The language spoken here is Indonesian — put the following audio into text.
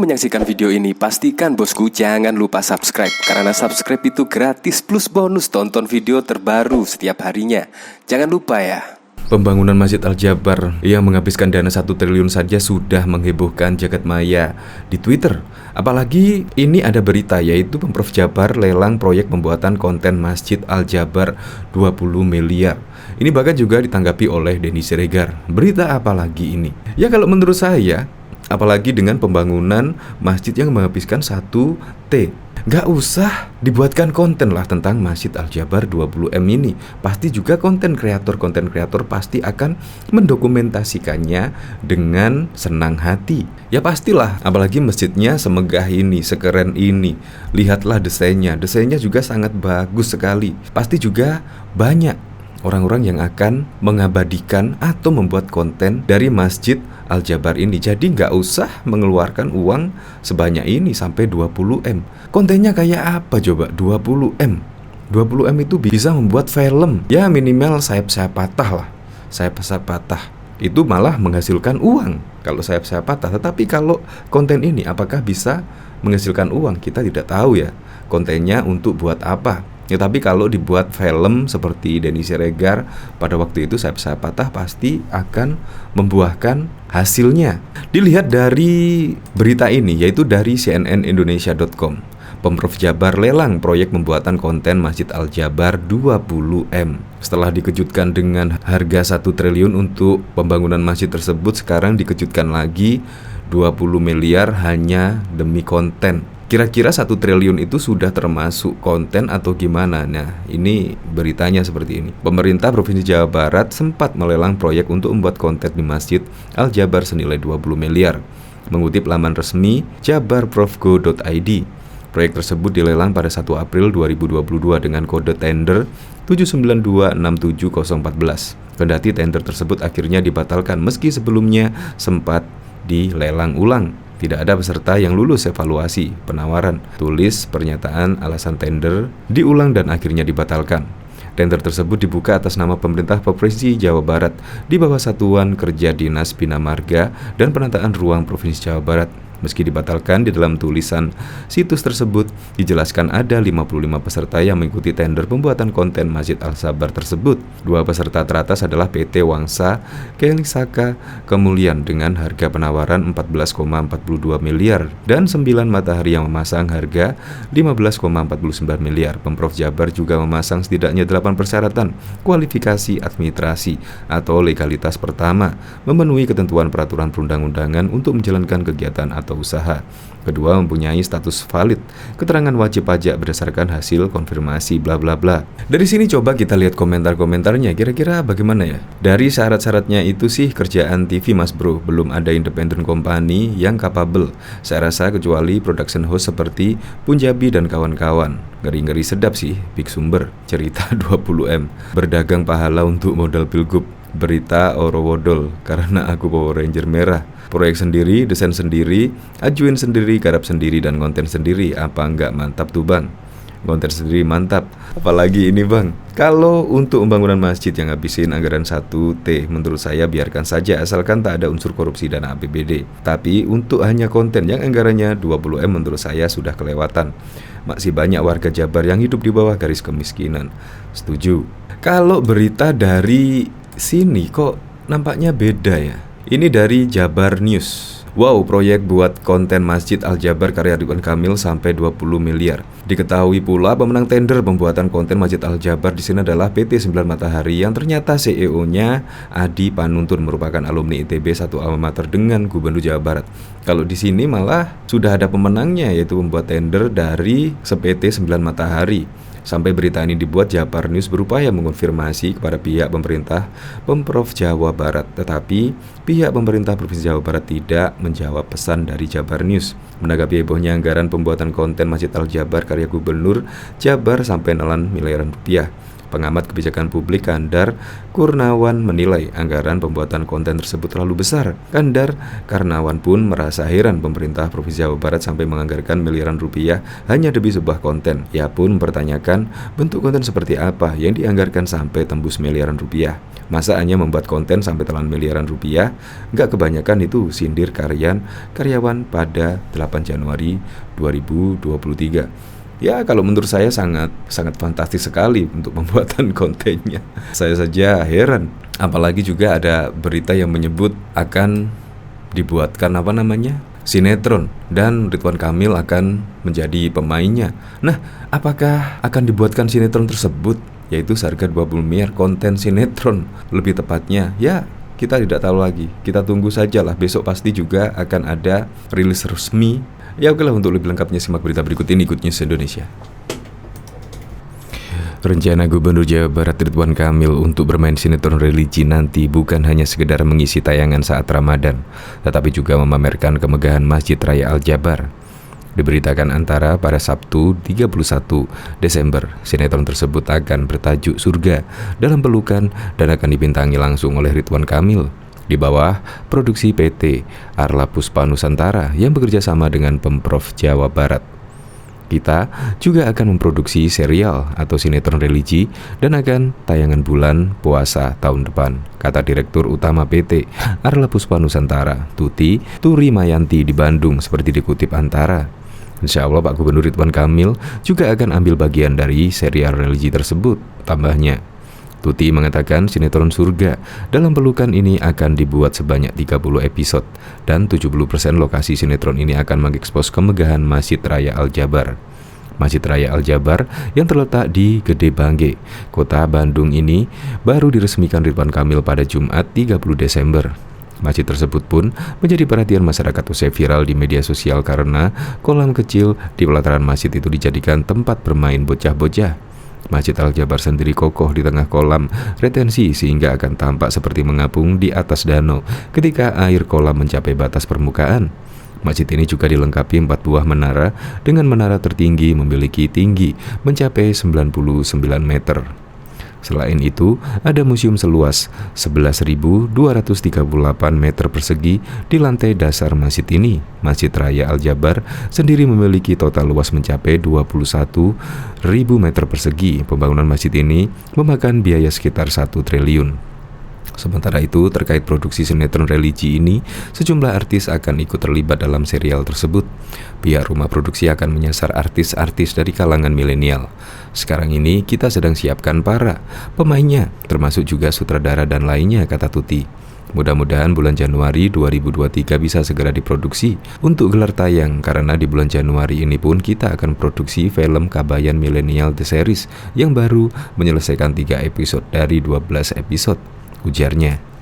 Sebelum menyaksikan video ini, pastikan bosku jangan lupa subscribe. Karena subscribe itu gratis plus bonus tonton video terbaru setiap harinya. Jangan lupa ya. Pembangunan Masjid Al-Jabar yang menghabiskan dana 1 triliun saja sudah menghebohkan jagat maya di Twitter. Apalagi ini ada berita yaitu Pemprov Jabar lelang proyek pembuatan konten Masjid Al-Jabar 20 miliar. Ini bahkan juga ditanggapi oleh Denny Siregar. Berita apa lagi ini? Ya kalau menurut saya, apalagi dengan pembangunan masjid yang menghabiskan 1T, gak usah dibuatkan konten lah tentang Masjid Al-Jabar 20M ini. Pasti juga konten kreator pasti akan mendokumentasikannya dengan senang hati. Ya pastilah, apalagi masjidnya semegah ini, sekeren ini. Lihatlah desainnya juga sangat bagus sekali. Pasti juga banyak orang-orang yang akan mengabadikan atau membuat konten dari Masjid Al-Jabar ini. Jadi nggak usah mengeluarkan uang sebanyak ini sampai 20M. Kontennya kayak apa coba 20M? 20M itu bisa membuat film. Ya minimal sayap-sayap patah lah. Sayap-sayap patah itu malah menghasilkan uang kalau sayap-sayap patah. Tetapi kalau konten ini apakah bisa menghasilkan uang? Kita tidak tahu ya. Kontennya untuk buat apa? Ya tapi kalau dibuat film seperti Denny Siregar pada waktu itu sayap-sayap patah pasti akan membuahkan hasilnya. Dilihat dari berita ini yaitu dari cnnindonesia.com. Pemprov Jabar lelang proyek pembuatan konten Masjid Al-Jabar 20M. Setelah dikejutkan dengan harga 1 triliun untuk pembangunan masjid tersebut, sekarang dikejutkan lagi 20 miliar hanya demi konten. Kira-kira 1 triliun itu sudah termasuk konten atau gimana? Nah, ini beritanya seperti ini. Pemerintah Provinsi Jawa Barat sempat melelang proyek untuk membuat konten di Masjid Al-Jabar senilai 20 miliar. Mengutip laman resmi jabarprov.go.id, proyek tersebut dilelang pada 1 April 2022 dengan kode tender 7926714. Kendati tender tersebut akhirnya dibatalkan meski sebelumnya sempat dilelang ulang. Tidak ada peserta yang lulus evaluasi penawaran. Tulis pernyataan alasan tender diulang dan akhirnya dibatalkan. Tender tersebut dibuka atas nama pemerintah Provinsi Jawa Barat di bawah Satuan Kerja Dinas Bina Marga dan Penataan Ruang Provinsi Jawa Barat. Meski dibatalkan, di dalam tulisan situs tersebut dijelaskan ada 55 peserta yang mengikuti tender pembuatan konten Masjid Al-Jabar tersebut. 2 peserta teratas adalah PT Wangsa Kelisaka Kemulian dengan harga penawaran 14,42 miliar dan 9 Matahari yang memasang harga 15,49 miliar. Pemprov Jabar juga memasang setidaknya 8 persyaratan kualifikasi administrasi atau legalitas. Pertama, memenuhi ketentuan peraturan perundang-undangan untuk menjalankan kegiatan atau usaha. Kedua, mempunyai status valid keterangan wajib pajak berdasarkan hasil konfirmasi bla bla bla. Dari sini coba kita lihat komentar-komentarnya, kira-kira bagaimana ya? Dari syarat-syaratnya itu sih kerjaan TV mas bro, belum ada independent company yang capable. Saya rasa kecuali production house seperti Punjabi dan kawan-kawan. Ngeri-ngeri sedap sih, Big Sumber, cerita 20M. Berdagang pahala untuk modal pilgub. Berita Orowodol karena aku Power Ranger merah. Proyek sendiri, desain sendiri, ajuin sendiri, garap sendiri, dan konten sendiri. Apa enggak mantap tuh bang? Konten sendiri mantap. Apalagi ini bang, kalau untuk pembangunan masjid yang habisin anggaran 1T, menurut saya biarkan saja asalkan tak ada unsur korupsi dana APBD. Tapi untuk hanya konten yang anggarannya 20M menurut saya sudah kelewatan. Masih banyak warga Jabar yang hidup di bawah garis kemiskinan. Setuju. Kalau berita dari sini kok nampaknya beda ya. Ini dari Jabar News. Wow, proyek buat konten Masjid Al-Jabar karya Ridwan Kamil sampai 20 miliar. Diketahui pula pemenang tender pembuatan konten Masjid Al-Jabar di sini adalah PT 9 Matahari yang ternyata CEO-nya Adi Panuntun merupakan alumni ITB, satu alma mater dengan Gubernur Jawa Barat. Kalau di sini malah sudah ada pemenangnya yaitu pembuat tender dari PT 9 Matahari. Sampai berita ini dibuat, Jabar News berupaya mengonfirmasi kepada pihak pemerintah Pemprov Jawa Barat. Tetapi pihak pemerintah Provinsi Jawa Barat tidak menjawab pesan dari Jabar News. Menanggapi hebohnya anggaran pembuatan konten Masjid Al-Jabar karya Gubernur Jabar sampai nelan miliaran rupiah, Pengamat kebijakan publik Kandar Kurnawan menilai anggaran pembuatan konten tersebut terlalu besar. Kandar Karnawan pun merasa heran pemerintah Provinsi Jawa Barat sampai menganggarkan miliaran rupiah hanya demi sebuah konten. Ia pun mempertanyakan bentuk konten seperti apa yang dianggarkan sampai tembus miliaran rupiah. Masa hanya membuat konten sampai telan miliaran rupiah? Nggak kebanyakan itu, sindir karyawan pada 8 Januari 2023. Ya, kalau menurut saya sangat fantastis sekali untuk pembuatan kontennya. Saya saja heran. Apalagi juga ada berita yang menyebut akan dibuatkan sinetron dan Ridwan Kamil akan menjadi pemainnya. Nah, apakah akan dibuatkan sinetron tersebut? Yaitu seharga 20 miliar konten sinetron lebih tepatnya. Ya, kita tidak tahu lagi. Kita tunggu sajalah, besok pasti juga akan ada rilis resmi. Ya oke lah, untuk lebih lengkapnya simak berita berikut ini, Good News Indonesia. Rencana Gubernur Jawa Barat Ridwan Kamil untuk bermain sinetron religi nanti bukan hanya sekedar mengisi tayangan saat Ramadan, tetapi juga memamerkan kemegahan Masjid Raya Al-Jabar. Diberitakan Antara pada Sabtu 31 Desember, sinetron tersebut akan bertajuk Surga dalam Pelukan dan akan dibintangi langsung oleh Ridwan Kamil di bawah produksi PT Arla Puspa Nusantara yang bekerja sama dengan Pemprov Jawa Barat. Kita juga akan memproduksi serial atau sinetron religi dan akan tayangan bulan puasa tahun depan, kata Direktur Utama PT Arla Puspa Nusantara, Tuti Turimayanti di Bandung, seperti dikutip Antara. Insya Allah Pak Gubernur Ridwan Kamil juga akan ambil bagian dari serial religi tersebut, tambahnya. Tuti mengatakan sinetron Surga dalam Pelukan ini akan dibuat sebanyak 30 episode dan 70% lokasi sinetron ini akan mengekspos kemegahan Masjid Raya Al-Jabar. Masjid Raya Al-Jabar yang terletak di Gede Bangge, Kota Bandung ini baru diresmikan Ridwan Kamil pada Jumat 30 Desember. Masjid tersebut pun menjadi perhatian masyarakat usai viral di media sosial karena kolam kecil di pelataran masjid itu dijadikan tempat bermain bocah-bocah. Masjid Al-Jabar sendiri kokoh di tengah kolam retensi sehingga akan tampak seperti mengapung di atas danau ketika air kolam mencapai batas permukaan. Masjid ini juga dilengkapi 4 buah menara dengan menara tertinggi memiliki tinggi mencapai 99 meter. Selain itu, ada museum seluas 11.238 meter persegi di lantai dasar masjid ini. Masjid Raya Al-Jabar sendiri memiliki total luas mencapai 21.000 meter persegi. Pembangunan masjid ini memakan biaya sekitar 1 triliun. Sementara itu, terkait produksi sinetron religi ini, sejumlah artis akan ikut terlibat dalam serial tersebut. Pihak rumah produksi akan menyasar artis-artis dari kalangan milenial. Sekarang ini kita sedang siapkan para pemainnya, termasuk juga sutradara dan lainnya, kata Tuti. Mudah-mudahan bulan Januari 2023 bisa segera diproduksi untuk gelar tayang, karena di bulan Januari ini pun kita akan produksi film Kabayan Millennial The Series yang baru menyelesaikan 3 episode dari 12 episode, ujarnya.